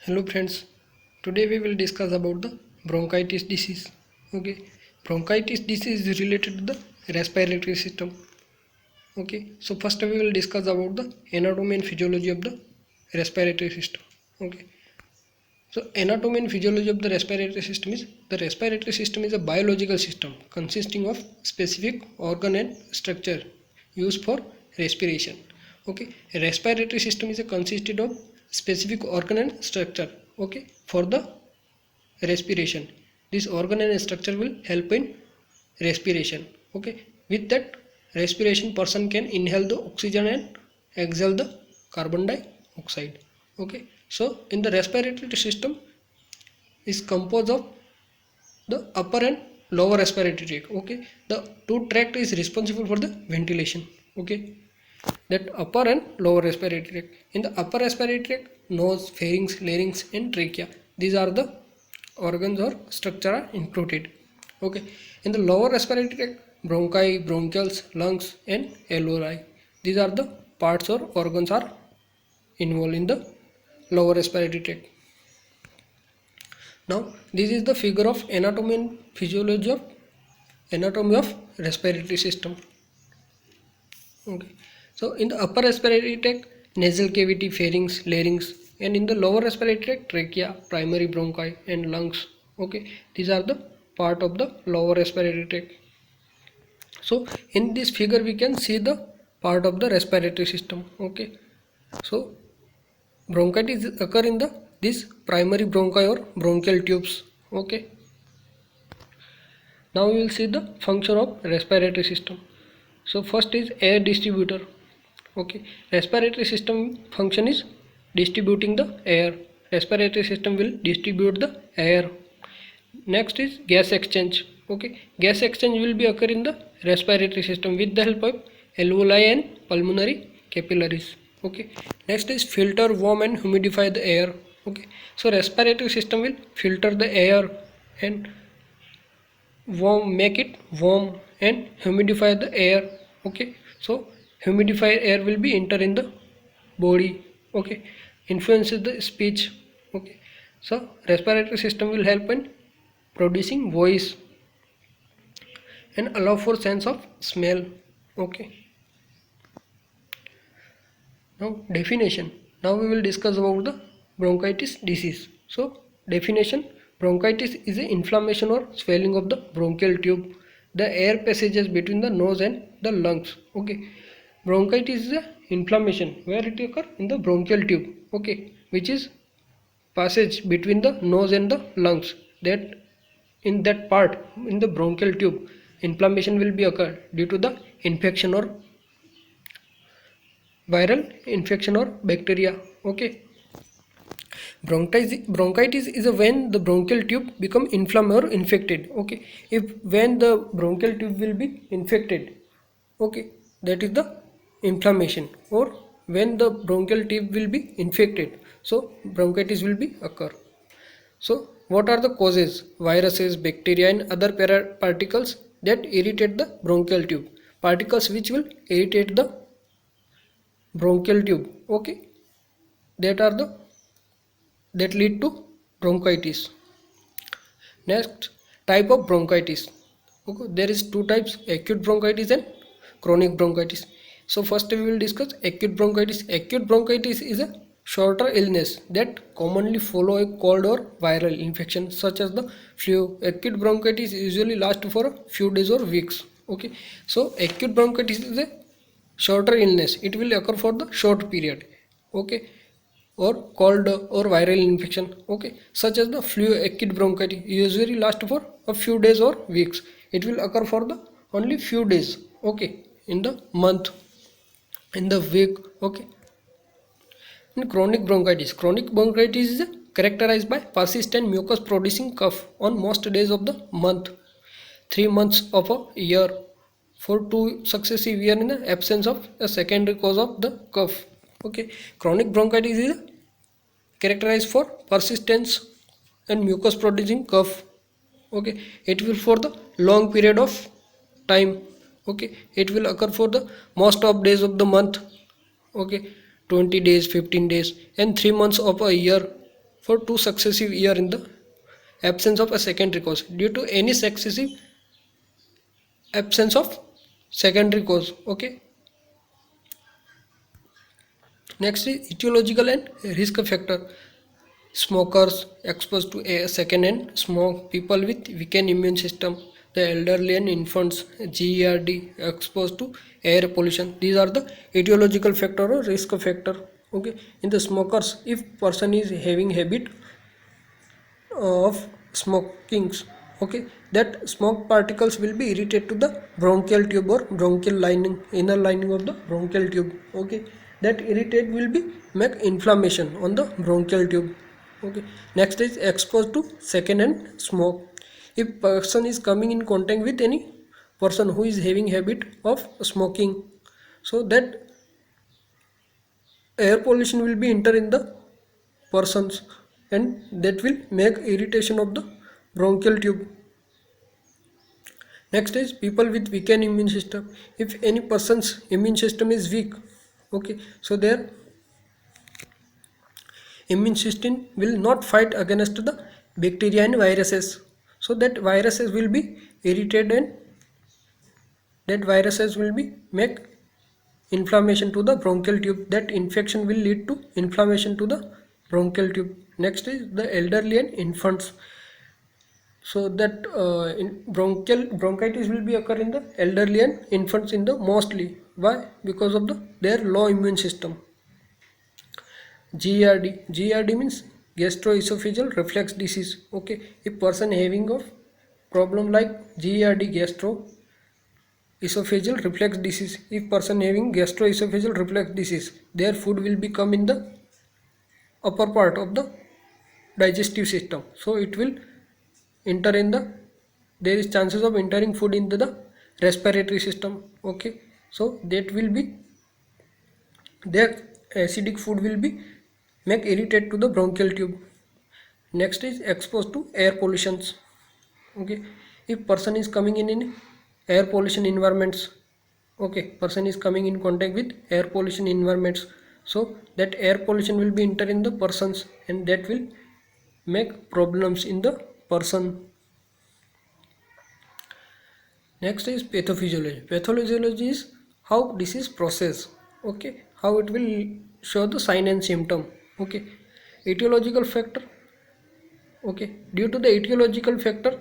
Hello friends, today we will discuss about the bronchitis disease. Okay, bronchitis disease is related to the respiratory system. Okay, so first we will discuss about the anatomy and physiology of the respiratory system. Okay, so anatomy and physiology of the respiratory system is a biological system consisting of specific organ and structure used for respiration. Okay, a respiratory system is consisted of specific organ and structure. Okay, for the respiration, this organ and structure will help in respiration. Okay, with that respiration person can inhale the oxygen and exhale the carbon dioxide. Okay, so in the respiratory system is composed of the upper and lower respiratory tract. Okay, the two tract is responsible for the ventilation. Okay, that upper and lower respiratory tract. In the upper respiratory tract, nose, pharynx, larynx and trachea, these are the organs or structure are included. Okay, in the lower respiratory tract, bronchi, bronchioles, lungs and alveoli, these are the parts or organs are involved in the lower respiratory tract. Now this is the figure of anatomy and physiology of respiratory system. Okay, so in the upper respiratory tract, nasal cavity, pharynx, larynx, and in the lower respiratory tract, trachea, primary bronchi and lungs. Okay, these are the part of the lower respiratory tract. So in this figure we can see the part of the respiratory system. Okay, so bronchitis occur in the this primary bronchi or bronchial tubes. Okay, now we will see the function of respiratory system. So first is air distributor. Okay, respiratory system function is distributing the air. Respiratory system will distribute the air. Next is gas exchange. Okay, gas exchange will be occur in the respiratory system with the help of alveoli and pulmonary capillaries. Okay, next is filter, warm and humidify the air. Okay, so respiratory system will filter the air and make it warm and humidify the air. Okay, so humidified air will be enter in the body. Okay, influences the speech. Okay, so respiratory system will help in producing voice and allow for sense of smell. Okay, now definition. Now we will discuss about the bronchitis disease. So definition: bronchitis is an inflammation or swelling of the bronchial tube, the air passages between the nose and the lungs. Okay, bronchitis is a inflammation where it occur in the bronchial tube. Okay, which is passage between the nose and the lungs. That in that part in the bronchial tube, inflammation will be occur due to the infection or viral infection or bacteria. Okay, bronchitis is a when the bronchial tube become inflamed or infected. Okay, if when the bronchial tube will be infected, okay, that is the inflammation, or when the bronchial tube will be infected, so bronchitis will be occur. So what are the causes? Viruses, bacteria and other particles that irritate the bronchial tube, particles which will irritate the bronchial tube. Okay, that are the that lead to bronchitis. Next, type of bronchitis. Okay, there is two types: acute bronchitis and chronic bronchitis. So first we will discuss acute bronchitis. Acute bronchitis is a shorter illness that commonly follow a cold or viral infection such as the flu. Acute bronchitis usually lasts for a few days or weeks. Okay, so acute bronchitis is a shorter illness. It will occur for the short period. Okay, or cold or viral infection. Okay, such as the flu. Acute bronchitis usually last for a few days or weeks. It will occur for the only few days. Okay, in the month, in the week. Okay, and chronic bronchitis is characterized by persistent mucus producing cough on most days of the month, 3 months of a year, for 2 successive years in the absence of a secondary cause of the cough. Okay, chronic bronchitis is characterized for persistence and mucus producing cough. Okay, it will for the long period of time. Okay, it will occur for the most of days of the month. Okay, 20 days, 15 days and 3 months of a year for 2 successive years in the absence of a secondary cause due to any successive absence of secondary cause. Okay. Next is etiological and risk factor. Smokers exposed to a second-hand smoke, people with weakened immune system, the elderly and infants, GERD exposed to air pollution. These are the etiological factor or risk factor. Okay, in the smokers, if person is having habit of smoking, okay, that smoke particles will be irritated to the bronchial tube or bronchial lining, inner lining of the bronchial tube. Okay, that irritate will be make inflammation on the bronchial tube. Okay, next is exposed to second hand smoke. If person is coming in contact with any person who is having habit of smoking, so that air pollution will be enter in the persons, and that will make irritation of the bronchial tube. Next is people with weakened immune system. If any person's immune system is weak, okay, so their immune system will not fight against the bacteria and viruses, so that viruses will be irritated, and that viruses will be make inflammation to the bronchial tube. That infection will lead to inflammation to the bronchial tube. Next is the elderly and infants. So that bronchitis will be occur in the elderly and infants in the mostly. Why? Because of their low immune system. GERD means gastroesophageal reflux disease. Okay, if person having of problem like GERD, gastroesophageal reflux disease, if person having gastroesophageal reflux disease, their food will become in the upper part of the digestive system, so it will enter in the, there is chances of entering food into the respiratory system. Okay, so that will be, their acidic food will be make irritate to the bronchial tube. Next is exposed to air pollutions. Okay, if person is coming in air pollution environments, okay, person is coming in contact with air pollution environments, so that air pollution will be enter in the persons, and that will make problems in the person. Next is pathophysiology. Pathophysiology is how disease process. Okay, how it will show the sign and symptom. Okay, etiological factor. Okay, due to the etiological factor,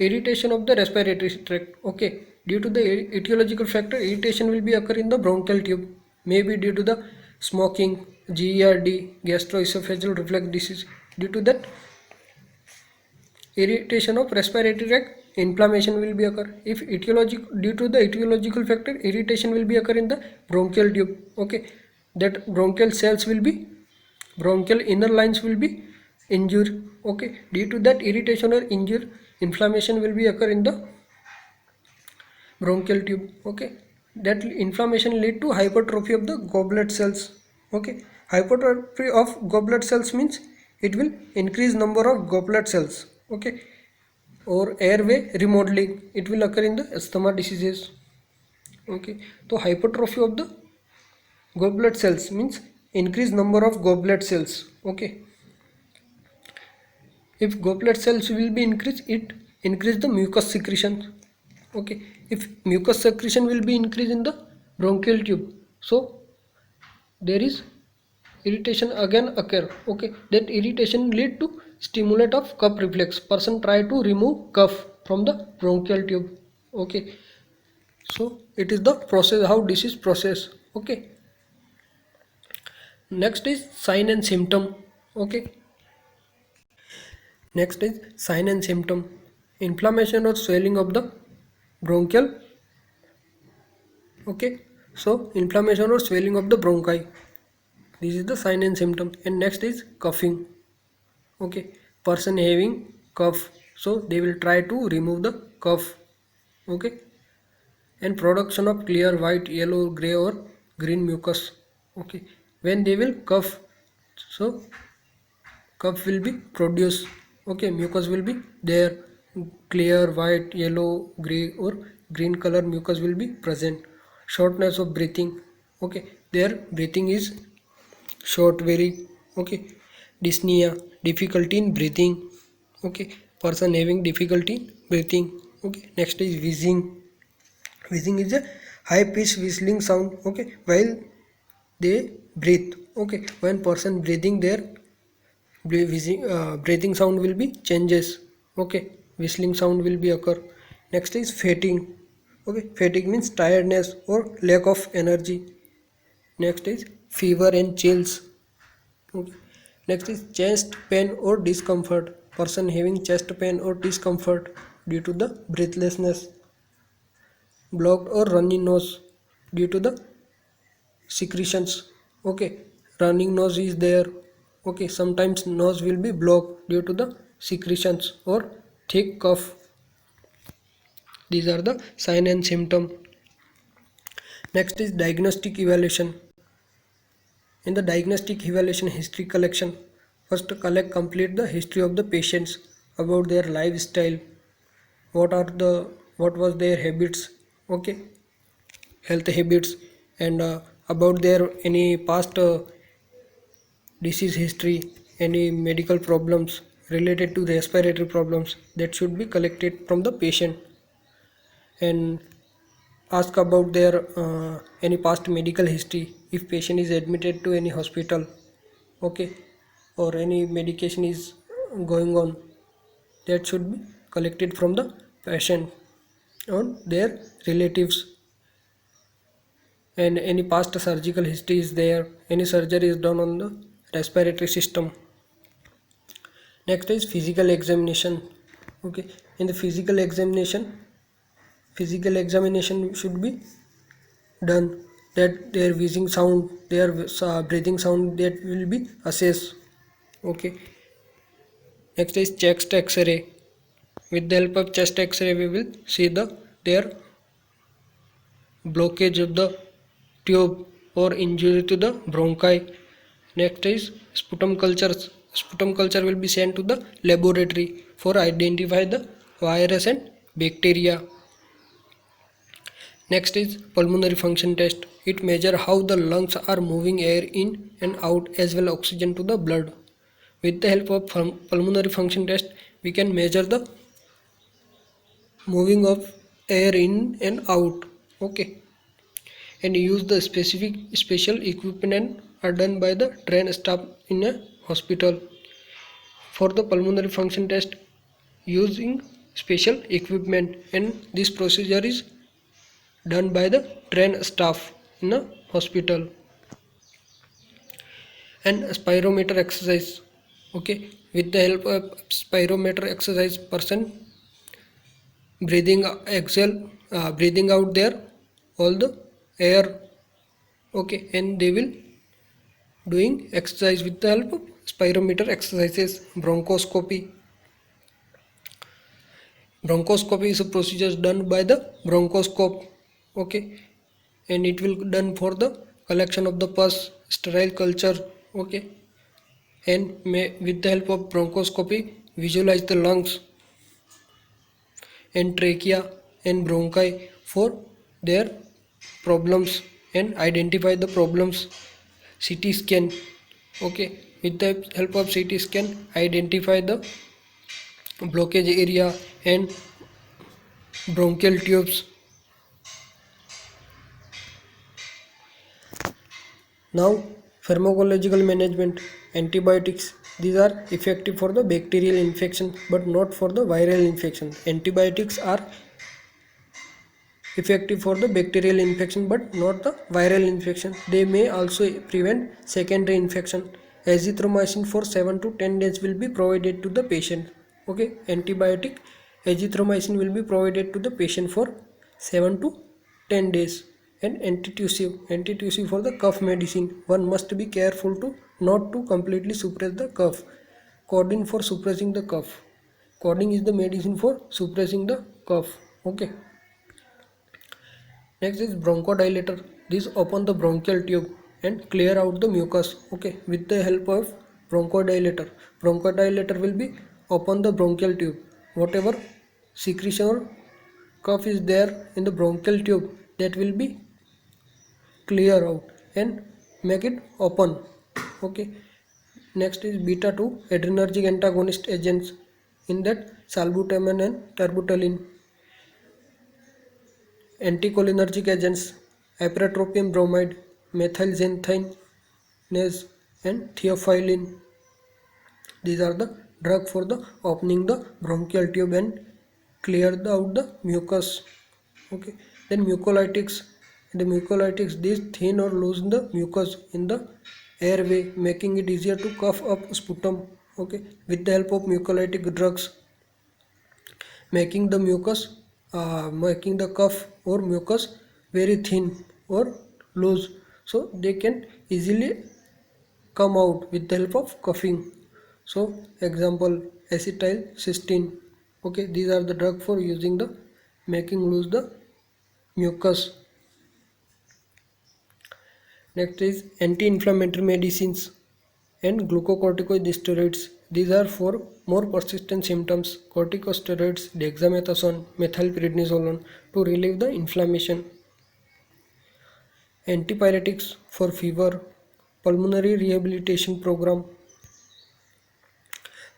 irritation of the respiratory tract. Okay, due to the etiological factor, irritation will be occur in the bronchial tube. Maybe due to the smoking, GERD, gastroesophageal reflux disease. Due to that irritation of respiratory tract, inflammation will be occur. If due to the etiological factor, irritation will be occur in the bronchial tube. Okay, that bronchial cells will be, bronchial inner lines will be injured. Okay, due to that irritation or injury, inflammation will be occur in the bronchial tube. Okay, that inflammation lead to hypertrophy of the goblet cells. Okay, hypertrophy of goblet cells means it will increase number of goblet cells. Okay, or airway remodeling, it will occur in the asthma diseases. Okay, so hypertrophy of the goblet cells means increased number of goblet cells. Okay, if goblet cells will be increased, it increase the mucus secretion. Okay, if mucus secretion will be increased in the bronchial tube, so there is irritation again occur. Okay, that irritation lead to stimulate of cough reflex. Person try to remove cough from the bronchial tube. Okay, so it is the process how disease process. Okay, next is sign and symptom. Okay, next is sign and symptom. Inflammation or swelling of the bronchial. Okay, so inflammation or swelling of the bronchi, this is the sign and symptom. And next is coughing. Okay, person having cough, so they will try to remove the cough. Okay, and production of clear white, yellow, gray or green mucus. Okay, when they will cough, so cough will be produced. Okay, mucus will be there, clear white, yellow, gray or green color mucus will be present. Shortness of breathing. Okay, their breathing is short very. Okay, dyspnea, difficulty in breathing. Okay, person having difficulty in breathing. Okay, next is wheezing. Wheezing is a high pitched whistling sound, okay, while they breathe. Okay, when person breathing, their breathing sound will be changes. Okay, whistling sound will be occur. Next is fatigue. Okay, fatigue means tiredness or lack of energy. Next is fever and chills. Okay. Next is chest pain or discomfort. Person having chest pain or discomfort due to the breathlessness. Blocked or runny nose due to the secretions. Okay, running nose is there. Okay, sometimes nose will be blocked due to the secretions or thick cough. These are the sign and symptom. Next is diagnostic evaluation. In the diagnostic evaluation, history collection, first complete the history of the patients about their lifestyle, what was their habits. Okay, health habits, and about their any past disease history, any medical problems related to respiratory problems, that should be collected from the patient. And ask about their any past medical history, if patient is admitted to any hospital. Okay, or any medication is going on, that should be collected from the patient or their relatives. And any past surgical history is there, any surgery is done on the respiratory system. Next is physical examination. Okay, in the physical examination should be done, that their wheezing sound, their breathing sound, that will be assessed. Okay, next is chest x-ray. With the help of chest x-ray, we will see their blockage of the tube or injury to the bronchi. Next is sputum cultures. Sputum culture will be sent to the laboratory for identify the virus and bacteria. Next is pulmonary function test. It measures how the lungs are moving air in and out as well oxygen to the blood. With the help of pulmonary function test, we can measure the moving of air in and out. Okay, and use the special equipment are done by the trained staff in a hospital. For the pulmonary function test, using special equipment, and this procedure is done by the trained staff in a hospital. And spirometer exercise. Okay, with the help of spirometer exercise, person breathing out there all the air. Okay, and they will doing exercise with the help of spirometer exercises. Bronchoscopy is a procedure done by the bronchoscope. Okay, and it will done for the collection of the pus, sterile culture. Okay, and with the help of bronchoscopy, visualize the lungs and trachea and bronchi for their problems and identify the problems. CT scan. Okay, with the help of CT scan, identify the blockage area and bronchial tubes. Now, pharmacological management. Antibiotics, these are effective for the bacterial infection but not for the viral infection. Antibiotics are effective for the bacterial infection but not the viral infection. They may also prevent secondary infection. Azithromycin for 7 to 10 days will be provided to the patient. Okay, antibiotic azithromycin will be provided to the patient for 7 to 10 days. And antitussive for the cough medicine. One must be careful to not to completely suppress the cough. Codeine for suppressing the cough. Codeine is the medicine for suppressing the cough. Okay. Next is bronchodilator. This open the bronchial tube and clear out the mucus. Okay, with the help of bronchodilator. Bronchodilator will be open the bronchial tube. Whatever secretion or cough is there in the bronchial tube, that will be clear out and make it open. Okay, Next is beta 2 adrenergic antagonist agents, in that salbutamol and terbutaline. Anticholinergic agents, ipratropium bromide, methylxanthine, and theophylline. These are the drug for the opening the bronchial tube and clear out the mucus. Okay. Then mucolytics. The mucolytics, these thin or loosen the mucus in the airway, making it easier to cough up sputum. Okay. With the help of mucolytic drugs, making the making the cough or mucus very thin or loose, so they can easily come out with the help of coughing. So example, acetylcysteine. Okay, these are the drug for using the making loose the mucus. Next is anti-inflammatory medicines and glucocorticoid steroids. These are for more persistent symptoms. Corticosteroids, dexamethasone, methylprednisolone to relieve the inflammation. Antipyretics for fever. Pulmonary rehabilitation program.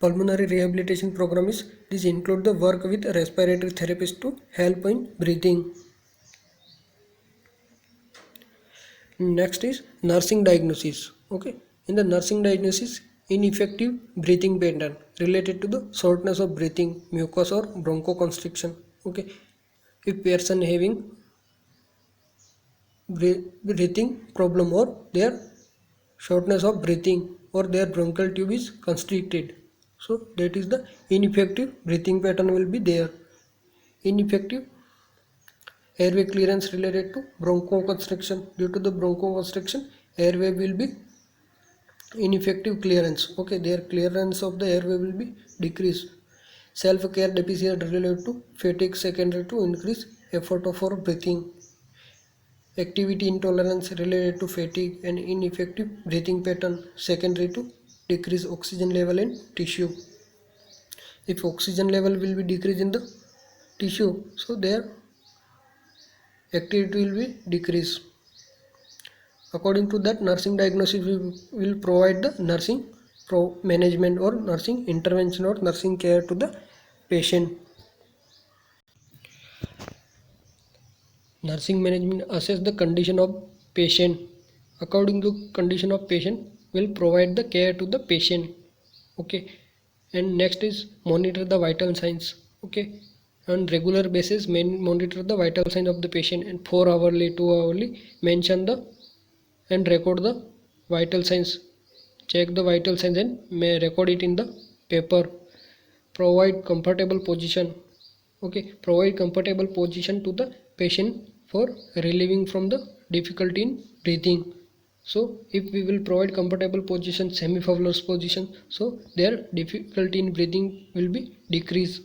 Pulmonary rehabilitation program is, this include the work with respiratory therapists to help in breathing. Next is nursing diagnosis. Okay, in the nursing diagnosis, ineffective breathing pattern related to the shortness of breathing, mucus or bronchoconstriction. Okay, if person having breathing problem or their shortness of breathing or their bronchial tube is constricted, so that is the ineffective breathing pattern will be there. Ineffective airway clearance related to bronchoconstriction. Due to the bronchoconstriction, airway will be ineffective clearance. Okay, their clearance of the airway will be decreased. Self-care deficit related to fatigue secondary to increase effort for breathing. Activity intolerance related to fatigue and ineffective breathing pattern secondary to decrease oxygen level in tissue. If oxygen level will be decreased in the tissue, so their activity will be decreased. According to that, nursing diagnosis will provide the nursing management or nursing intervention or nursing care to the patient. Nursing management assess the condition of patient. According to condition of patient, will provide the care to the patient. Okay, and next is monitor the vital signs. Okay, on regular basis, monitor the vital signs of the patient, and 4 hourly, 2 hourly mention the and record the vital signs. Check the vital signs and may record it in the paper. Provide comfortable position. Okay, provide comfortable position to the patient for relieving from the difficulty in breathing. So if we will provide comfortable position, semi-fowler's position, so their difficulty in breathing will be decreased.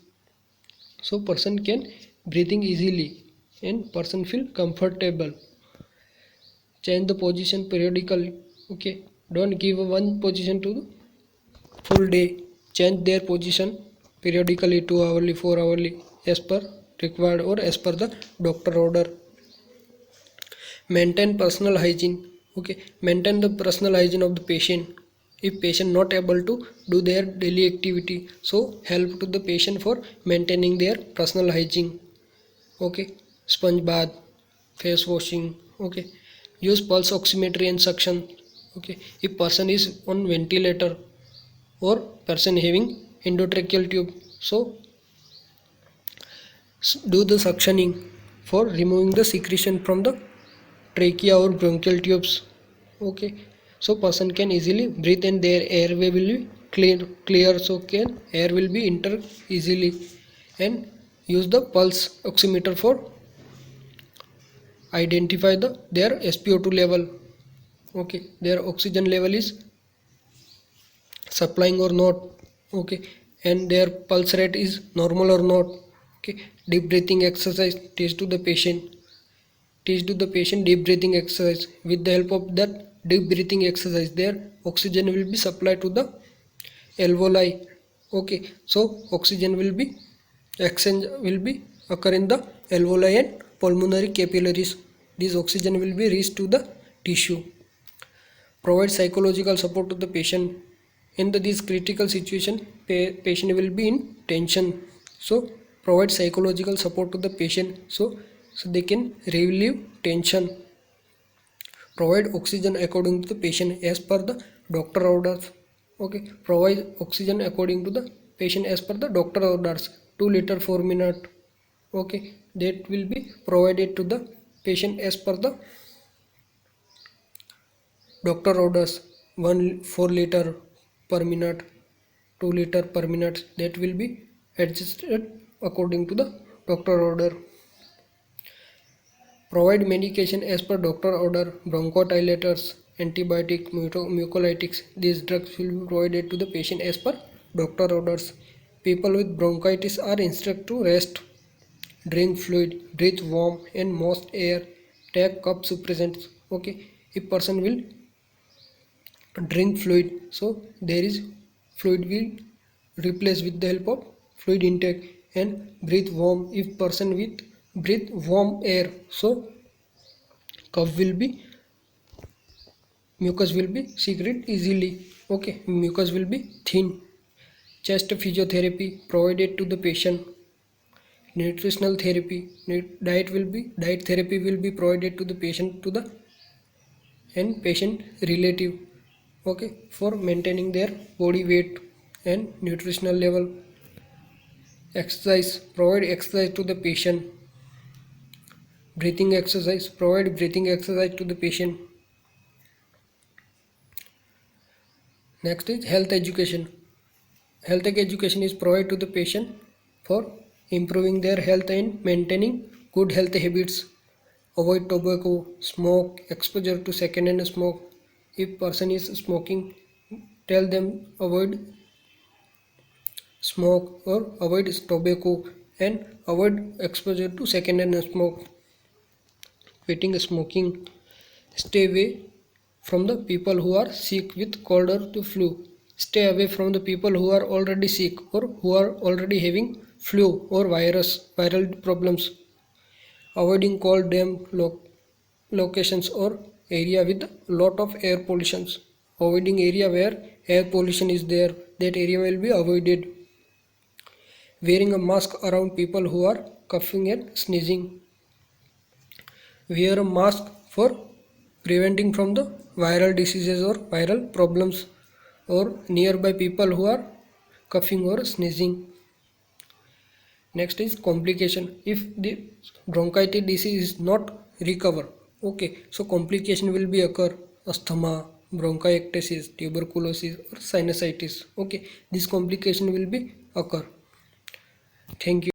So person can breathing easily and person feel comfortable. Change the position periodically. Okay, don't give one position to the full day. Change their position periodically, 2 hourly, 4 hourly, as per required or as per the doctor order. Maintain personal hygiene. Okay, maintain the personal hygiene of the patient. If patient not able to do their daily activity, so help to the patient for maintaining their personal hygiene. Okay, sponge bath, face washing. Okay, use pulse oximetry and suction. Okay, if person is on ventilator or person having endotracheal tube, so do the suctioning for removing the secretion from the trachea or bronchial tubes. Okay, so person can easily breathe and their airway will be clear, so can air will be enter easily. And use the pulse oximeter for identify their SpO2 level. Okay, their oxygen level is supplying or not. Okay, and their pulse rate is normal or not. Okay, deep breathing exercise, teach to the patient deep breathing exercise. With the help of that deep breathing exercise, their oxygen will be supplied to the alveoli. Okay, so oxygen will be exchange will be occur in the alveoli and pulmonary capillaries. This oxygen will be reached to the tissue. Provide psychological support to the patient. in this critical situation, patient will be in tension. So provide psychological support to the patient, so they can relieve tension. Provide oxygen according to the patient as per the doctor orders. Okay, provide oxygen according to the patient as per the doctor orders. 2 liter 4 minute. Okay, that will be provided to the patient as per the doctor orders. 4 liter per minute, 2 liter per minute, that will be adjusted according to the doctor order. Provide medication as per doctor order. Bronchodilators, antibiotic, mucolytics, these drugs will be provided to the patient as per doctor orders. People with bronchitis are instructed to rest, drink fluid, breathe warm and moist air, take cough suppressants. Okay, if person will drink fluid, so there is fluid will replace with the help of fluid intake, and breathe warm, if person with breathe warm air, so cough will be, mucus will be secret easily. Okay, mucus will be thin. Chest physiotherapy provided to the patient. Nutritional therapy, diet therapy will be provided to the patient, to the and patient relative. Okay, for maintaining their body weight and nutritional level. Exercise, provide exercise to the patient. Breathing exercise, provide breathing exercise to the patient. Next is health education. Health education is provided to the patient for improving their health and maintaining good health habits. Avoid tobacco, smoke, exposure to second-hand smoke. If person is smoking, tell them avoid smoke or avoid tobacco and avoid exposure to second-hand smoke. Quitting smoking. Stay away from the people who are sick with cold or the flu. Stay away from the people who are already sick or who are already having flu or viral problems. Avoiding cold, damp locations or area with lot of air pollution. Avoiding area where air pollution is there, that area will be avoided. Wearing a mask around people who are coughing and sneezing. Wear a mask for preventing from the viral diseases or viral problems or nearby people who are coughing or sneezing. Next is complication. If the bronchitis disease is not recover, okay, so complication will be occur. Asthma, bronchiectasis, tuberculosis or sinusitis. Okay, this complication will be occur. Thank you.